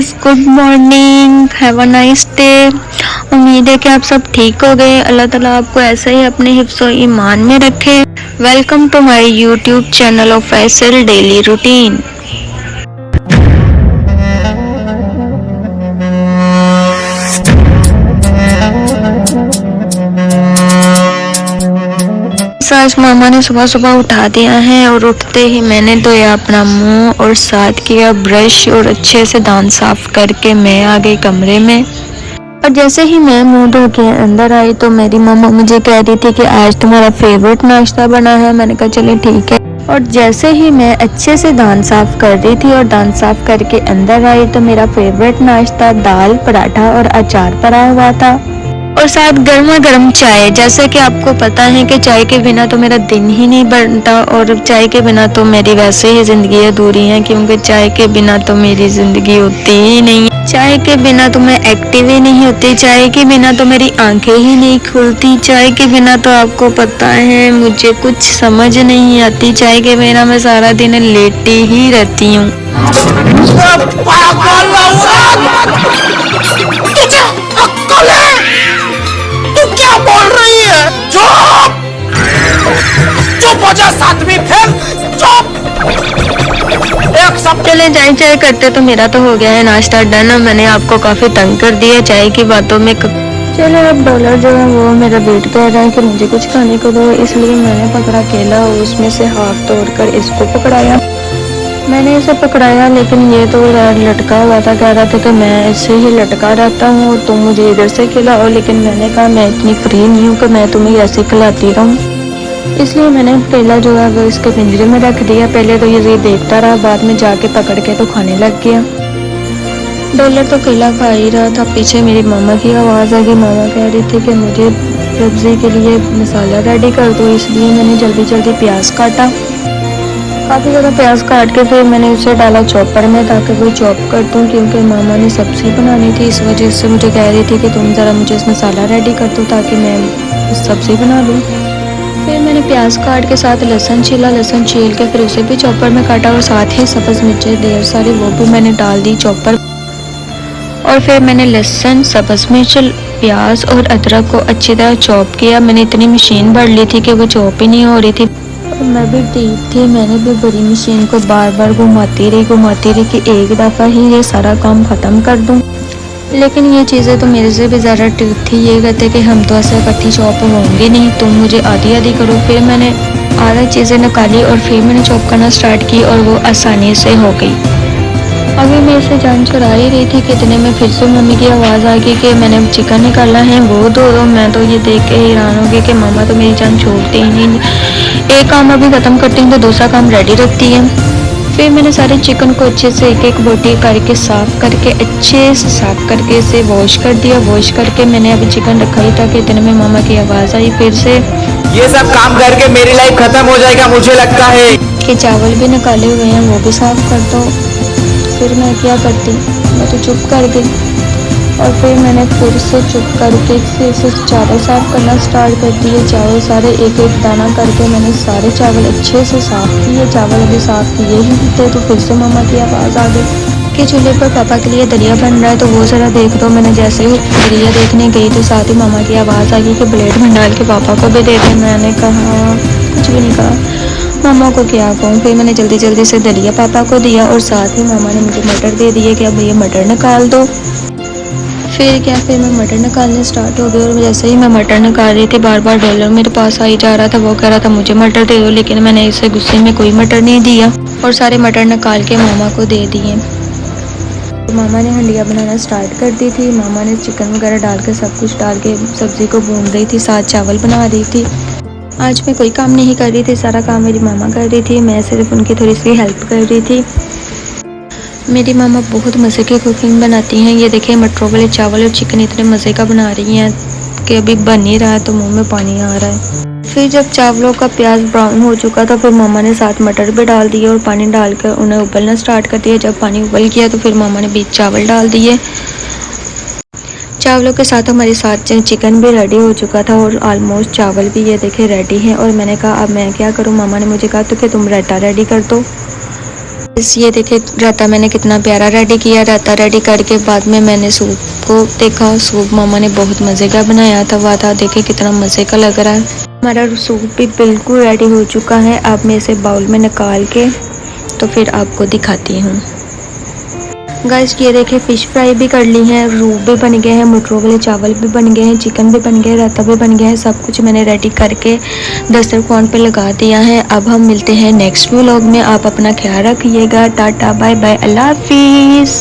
Guys, good morning, have a nice day. उम्मीद है कि आप सब ठीक हो गए। अल्लाह ताला आपको ऐसे ही अपने हिफ्ज़ और ईमान में रखे। Welcome to my YouTube channel of Faisal daily routine. आज मामा ने सुबह सुबह उठा दिया है और उठते ही मैंने धोया अपना मुंह और साथ किया ब्रश और अच्छे से दांत साफ करके मैं आ गई कमरे में। और जैसे ही मैं मुंह धो के अंदर आई तो मेरी मम्मा मुझे कह रही थी कि आज तुम्हारा फेवरेट नाश्ता बना है। मैंने कहा चलिए ठीक है। और जैसे ही मैं अच्छे से दांत साफ कर रही थी और दांत साफ करके अंदर आई तो मेरा फेवरेट नाश्ता दाल, पराठा और अचार पड़ा हुआ था और साथ गर्मा गर्म चाय। जैसे कि आपको पता है कि चाय के बिना तो मेरा दिन ही नहीं बनता और चाय के बिना तो मेरी वैसे ही ज़िंदगी अधूरी है, क्योंकि चाय के बिना तो मेरी ज़िंदगी होती ही नहीं है। चाय के बिना तो मैं एक्टिव ही नहीं होती, चाय के बिना तो मेरी आंखें ही नहीं खुलती, चाय के बिना तो आपको पता है मुझे कुछ समझ नहीं आती। चाय के बिना मैं सारा दिन लेटी ही रहती हूँ। क्या बोल रही है? चुप! चुप हो जा सातवीं, फिर चुप! एक सब चले चाय चाय करते तो मेरा तो हो गया है नाश्ता डन। मैंने आपको काफी तंग कर दिया चाय की बातों में। चलो अब डॉलर जो है वो मेरा वेट कर रहा है कि मुझे कुछ खाने को दो, इसलिए मैंने पकड़ा केला और उसमें से हाफ तोड़कर इसको पकड़ाया। मैंने इसे पकड़ाया लेकिन ये तो लटका हुआ था। कह रहा था कि मैं ऐसे ही लटका रहता हूँ, तुम मुझे इधर से खिलाओ। लेकिन मैंने कहा मैं इतनी फ्री नहीं हूँ कि मैं तुम्हें ऐसे खिलाती रहूँ, इसलिए मैंने केला जो है वो इसके पिंजरे में रख दिया। पहले तो ये देखता रहा, बाद में जाके पकड़ के तो खाने लग गया। डॉलर तो केला खा ही रहा था। पीछे मेरी मामा की आवाज़ आ गई। मामा कह रही थी कि मुझे सब्जी के लिए मसाला रेडी कर दो, इसलिए मैंने जल्दी जल्दी प्याज काटा। काफ़ी ज़्यादा प्याज काट के फिर मैंने उसे डाला चॉपर में ताकि वो चॉप कर दूँ, क्योंकि मामा ने सब्ज़ी बनानी थी। इस वजह से मुझे कह रही थी कि तुम ज़रा मुझे इस मसाला रेडी कर दो ताकि मैं सब्ज़ी बना लूँ। फिर मैंने प्याज काट के साथ लहसुन छीला, लहसुन छील के फिर उसे भी चॉपर में काटा और साथ ही सब्ज़ मिर्चें ढेर सारी वो भी मैंने डाल दी चॉपर। और फिर मैंने लहसुन, सब्ज़ मिर्च, प्याज और अदरक को अच्छी तरह चॉप किया। मैंने इतनी मशीन भर ली थी कि वो चॉप ही नहीं हो रही थी। मैं भी ठीक थी, मैंने भी बड़ी मशीन को बार बार घुमाती रही कि एक दफ़ा ही ये सारा काम ख़त्म कर दूं। लेकिन ये चीज़ें तो मेरे से भी ज़्यादा ठीक थी। ये कहते कि हम तो ऐसे इकट्ठी चॉप होंगे नहीं, तुम मुझे आधी आधी करो। फिर मैंने आधा चीज़ें निकाली और फिर मैंने चॉप करना स्टार्ट की और वो आसानी से हो गई। अभी मैं इसे जान चुरा ही रही थी कि इतने में फिर से मम्मी की आवाज़ आ गई कि मैंने चिकन निकाला है, वो दो। मैं तो ये देख के हैरान हो गई कि मामा तो मेरी जान छोड़ती ही नहीं। एक काम अभी ख़त्म करती हूँ तो दूसरा काम रेडी रखती है। फिर मैंने सारे चिकन को अच्छे से एक एक बोटी करके साफ़ करके अच्छे से साफ़ करके इसे वॉश कर दिया। वॉश करके मैंने अभी चिकन रखा ही था कि इतने में मामा की आवाज़ आई फिर से। ये सब काम करके मेरी लाइफ खत्म हो जाएगा मुझे लगता है। कि चावल भी निकाले हुए हैं, वो भी साफ़ कर दो। फिर मैं क्या करती, मैं तो चुप कर गई। और फिर मैंने फिर से चुप करके फिर से चावल साफ़ करना स्टार्ट कर दिए। चावल सारे एक एक दाना करके मैंने सारे चावल अच्छे से साफ़ किए। चावल अभी साफ़ किए ही थे तो फिर से मामा की आवाज़ आ गई कि चूल्हे पर पापा के लिए दलिया बन रहा है, तो वो ज़रा देख दो। मैंने जैसे ही दलिया देखने गई तो साथ ही मामा की आवाज़ आ गई कि प्लेट में डाल के पापा को भी दे दें। मैंने कहा कुछ भी नहीं कहा, मामा को क्या कहूँ। फिर मैंने जल्दी जल्दी से दलिया पापा को दिया और साथ ही मामा ने मुझे मटर दे दिए कि अब ये मटर निकाल दो। फिर मैं मटर निकालने स्टार्ट हो गई और जैसे ही मैं मटर निकाल रही थी बार बार डॉलर मेरे पास आई जा रहा था। वो कह रहा था मुझे मटर दे दो, लेकिन मैंने इसे गुस्से में कोई मटर नहीं दिया और सारे मटर निकाल के मामा को दे दिए। तो मामा ने हंडिया बनाना स्टार्ट कर दी थी। मामा ने चिकन वगैरह डाल के सब कुछ डाल के सब्ज़ी को भून रही थी, साथ चावल बना रही थी। आज मैं कोई काम नहीं कर रही थी, सारा काम मेरी मामा कर रही थी, मैं सिर्फ उनकी थोड़ी सी हेल्प कर रही थी। मेरी मामा बहुत मज़े की कुकिंग बनाती हैं। ये देखिए मटरों वाले चावल और चिकन इतने मज़े का बना रही हैं कि अभी बन ही रहा है तो मुंह में पानी आ रहा है। फिर जब चावलों का प्याज ब्राउन हो चुका था फिर मामा ने साथ मटर भी डाल दिए और पानी डालकर उन्हें उबलना स्टार्ट कर दिया। जब पानी उबल गया तो फिर मामा ने बीच चावल डाल दिए। चावलों के साथ हमारे साथ चिकन भी रेडी हो चुका था और ऑलमोस्ट चावल भी ये देखे रेडी हैं। और मैंने कहा अब मैं क्या करूं। मामा ने मुझे कहा तो कि तुम रायता रेडी कर दो। ये देखिए रायता मैंने कितना प्यारा रेडी किया। रायता रेडी करके बाद में मैंने सूप को देखा। सूप मामा ने बहुत मज़े का बनाया था देखिए कितना मज़े का लग रहा है। हमारा सूप भी बिल्कुल रेडी हो चुका है। अब मैं इसे बाउल में निकाल के तो फिर आपको दिखाती हूँ। गाइस ये देखिए फ़िश फ्राई भी कर ली है, सूप भी बन गए हैं, मटरों वाले चावल भी बन गए हैं, चिकन भी बन गया है, रायता भी बन गया है। सब कुछ मैंने रेडी करके दस्तरखान पे लगा दिया है। अब हम मिलते हैं नेक्स्ट व्लॉग में। आप अपना ख्याल रखिएगा। टाटा बाय बाय, अल्लाह हाफिज़।